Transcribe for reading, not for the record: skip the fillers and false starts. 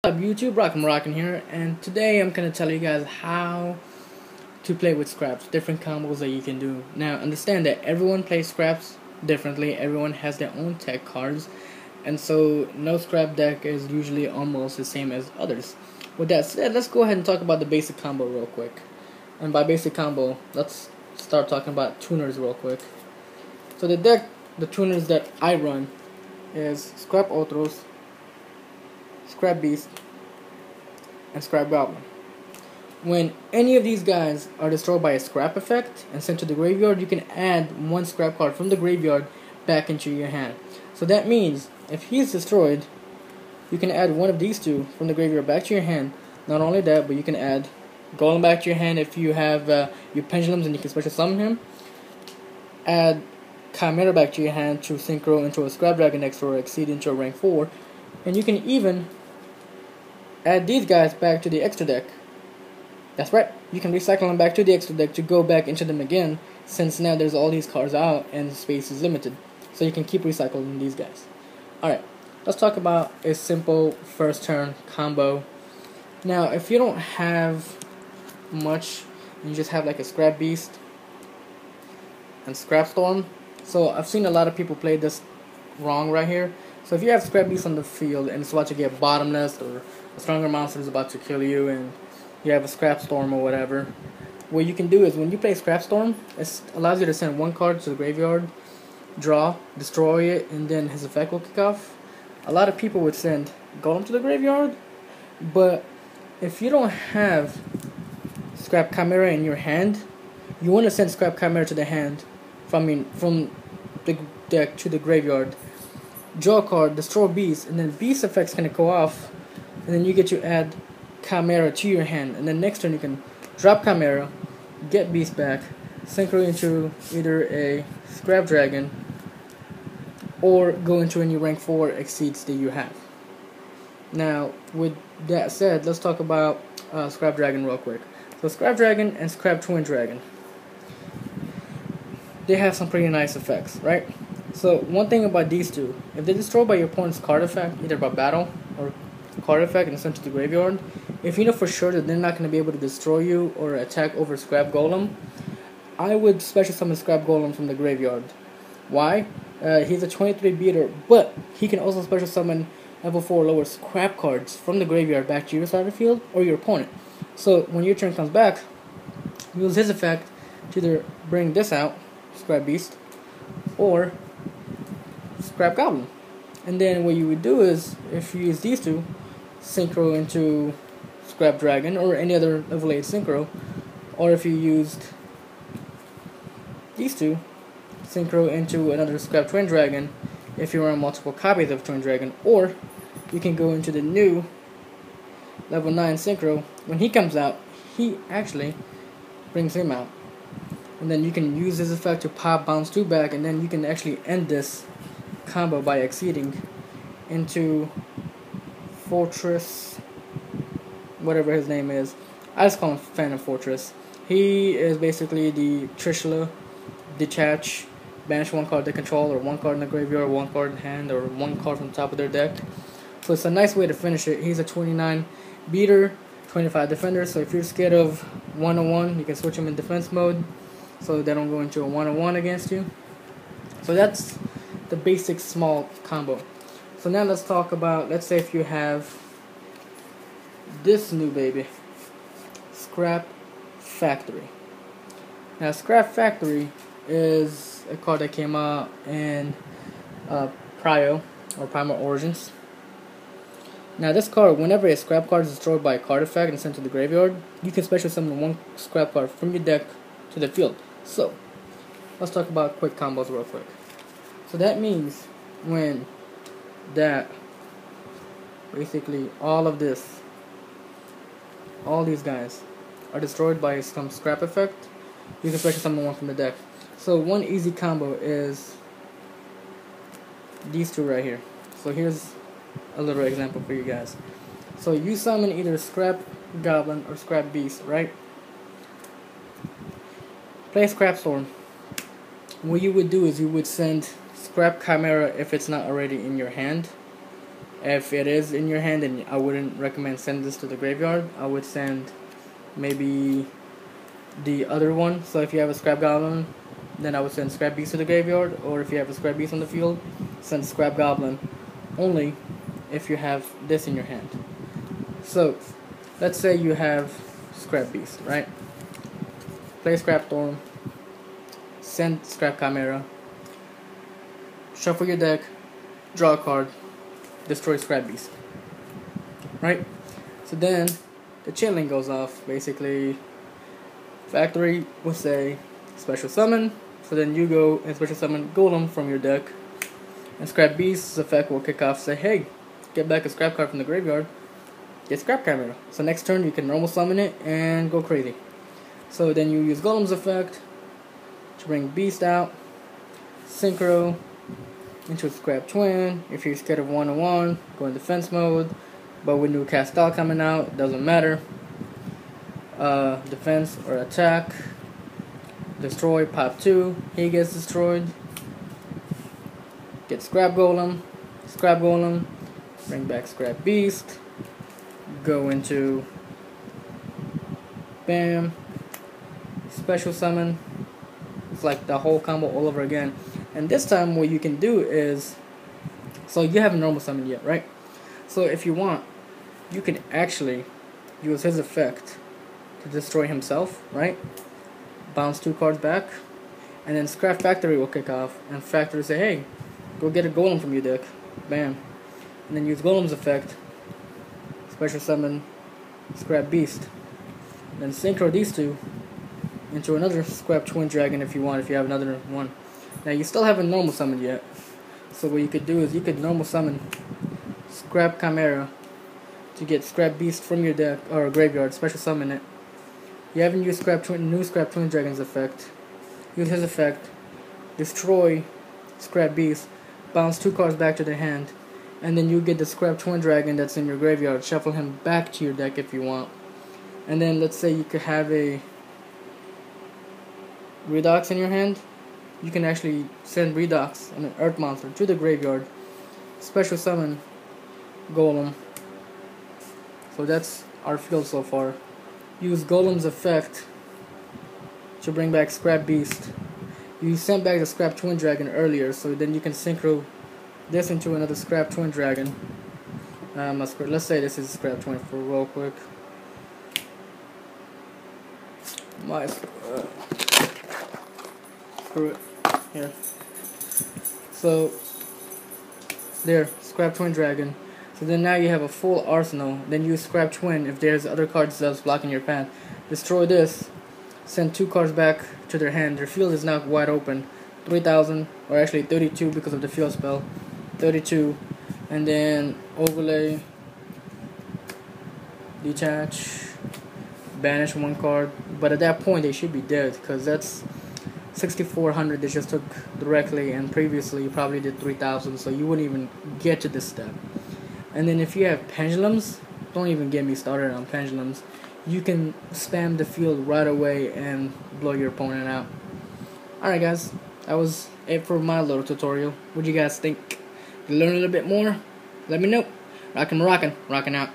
What's up YouTube, Moroccan here, and today I'm going to tell you guys how to play with scraps, different combos that you can do. Now understand that everyone plays scraps differently, everyone has their own tech cards, and so no scrap deck is usually almost the same as others. With that said, let's go ahead and talk about the basic combo real quick. And by basic combo, let's start talking about tuners real quick. So the tuners that I run is Scrap Otros, Scrap Beast, and Scrap Goblin. When any of these guys are destroyed by a scrap effect and sent to the graveyard, you can add one scrap card from the graveyard back into your hand. So that means if he's destroyed, you can add one of these two from the graveyard back to your hand. Not only that, but you can add Golem back to your hand if you have your Pendulums and you can special summon him. Add Chimera back to your hand to synchro into a Scrap Dragon next or exceed into a rank 4. And you can even add these guys back to the extra deck. That's right, you can recycle them back to the extra deck to go back into them again, since now there's all these cards out and space is limited. So you can keep recycling these guys. Alright, let's talk about a simple first turn combo. Now, if you don't have much, you just have like a Scrap Beast and Scrap Storm. So I've seen a lot of people play this wrong right here. So if you have Scrap Beast on the field and it's about to get bottomless or a stronger monster is about to kill you and you have a Scrap Storm or whatever, what you can do is when you play Scrap Storm, it allows you to send one card to the graveyard, draw, destroy it, and then his effect will kick off. A lot of people would send Golem to the graveyard, but if you don't have Scrap Chimera in your hand, you want to send Scrap Chimera to the hand from the deck to the graveyard. Draw a card, destroy Beast, and then Beast effects can go off, and then you get to add Chimera to your hand, and then next turn you can drop Chimera, get Beast back, synchro into either a Scrap Dragon, or go into any rank 4 exceeds that you have. Now, with that said, let's talk about Scrap Dragon real quick. So Scrap Dragon and Scrap Twin Dragon, they have some pretty nice effects, right? So one thing about these two, if they're destroyed by your opponent's card effect, either by battle or card effect and sent to the graveyard, if you know for sure that they're not going to be able to destroy you or attack over Scrap Golem, I would special summon Scrap Golem from the graveyard. Why? He's a 23 beater, but he can also special summon level 4 lower scrap cards from the graveyard back to your side of the field or your opponent. So when your turn comes back, use his effect to either bring this out, Scrap Beast, or Scrap Goblin. And then what you would do is, if you use these two, synchro into Scrap Dragon or any other level 8 synchro, or if you used these two, synchro into another Scrap Twin Dragon if you run multiple copies of Twin Dragon, or you can go into the new level 9 synchro. When he comes out, he actually brings him out. And then you can use his effect to pop bounce 2 back, and then you can actually end this combo by exceeding into Fortress, whatever his name is. I just call him Phantom Fortress. He is basically the Trishula, detach, banish one card to control, or one card in the graveyard, one card in hand, or one card from the top of their deck. So it's a nice way to finish it. He's a 29 beater, 25 defender, so if you're scared of 1-on-1, you can switch him in defense mode so they don't go into a 1-on-1 against you. So that's the basic small combo. So now let's talk about, let's say if you have this new baby, Scrap Factory. Now Scrap Factory is a card that came out in Prio, or Primal Origins. Now this card, whenever a scrap card is destroyed by a card effect and sent to the graveyard, you can special summon one scrap card from your deck to the field. So, let's talk about quick combos real quick. So that means when that, basically all of this, all these guys are destroyed by some scrap effect, you can special summon one from the deck. So one easy combo is these two right here. So here's a little example for you guys. So you summon either Scrap Goblin or Scrap Beast, right? Play Scrap Storm. What you would do is you would send Scrap Chimera if it's not already in your hand, If it is in your hand, then I wouldn't recommend sending this to the graveyard. I would send maybe the other one. So if you have a Scrap Goblin, then I would send Scrap Beast to the graveyard. Or if you have a Scrap Beast on the field, send Scrap Goblin only if you have this in your hand. So let's say you have Scrap Beast, right? Play Scrap Storm, send Scrap Chimera, shuffle your deck, draw a card, destroy Scrap Beast, right? So then the chain link goes off. Basically, Factory will say special summon. So then you go and special summon Golem from your deck, and Scrap Beast's effect will kick off. Say, hey, get back a scrap card from the graveyard. Get Scrap Chimera. So next turn you can normal summon it and go crazy. So then you use Golem's effect to bring Beast out, Synchro into a Scrap Twin. If you're scared of 1-on-1, go in defense mode. But with new Castal coming out, it doesn't matter. Defense or attack. Destroy, pop 2. He gets destroyed. Get Scrap Golem. Scrap Golem. Bring back Scrap Beast. Go into bam. Special summon. It's like the whole combo all over again. And this time what you can do is, so you haven't normal summoned yet, right? So if you want, you can actually use his effect to destroy himself, right? Bounce 2 cards back, and then Scrap Factory will kick off, and Factory say, hey, go get a Golem from your deck. Bam. And then use Golem's effect, special summon Scrap Beast. Then synchro these two into another Scrap Twin Dragon if you want, if you have another one. Now you still haven't normal summoned yet. So what you could do is you could normal summon Scrap Chimera to get Scrap Beast from your deck or graveyard, special summon it. You haven't used new Scrap Twin Dragon's effect. Use his effect, destroy Scrap Beast, bounce 2 cards back to their hand, and then you get the Scrap Twin Dragon that's in your graveyard. Shuffle him back to your deck if you want. And then let's say you could have a Redox in your hand. You can actually send Redox and an Earth Monster to the graveyard. Special summon Golem. So that's our field so far. Use Golem's effect to bring back Scrap Beast. You sent back the Scrap Twin Dragon earlier, so then you can synchro this into another Scrap Twin Dragon. Let's say this is Scrap Twin for real quick. Screw it. Here. So there, Scrap Twin Dragon. So then now you have a full arsenal. Then use Scrap Twin if there's other cards that's blocking your path. Destroy this. Send 2 cards back to their hand. Their field is now wide open. 3,000, or actually 32 because of the field spell. 32. And then overlay. Detach. Banish 1 card. But at that point they should be dead, because that's 6,400 they just took directly, and previously you probably did 3,000, so you wouldn't even get to this step. And then if you have pendulums, don't even get me started on pendulums. You can spam the field right away and blow your opponent out. Alright guys, that was it for my little tutorial. What do you guys think? Did you learn a little bit more? Let me know. RockN, rockin' out.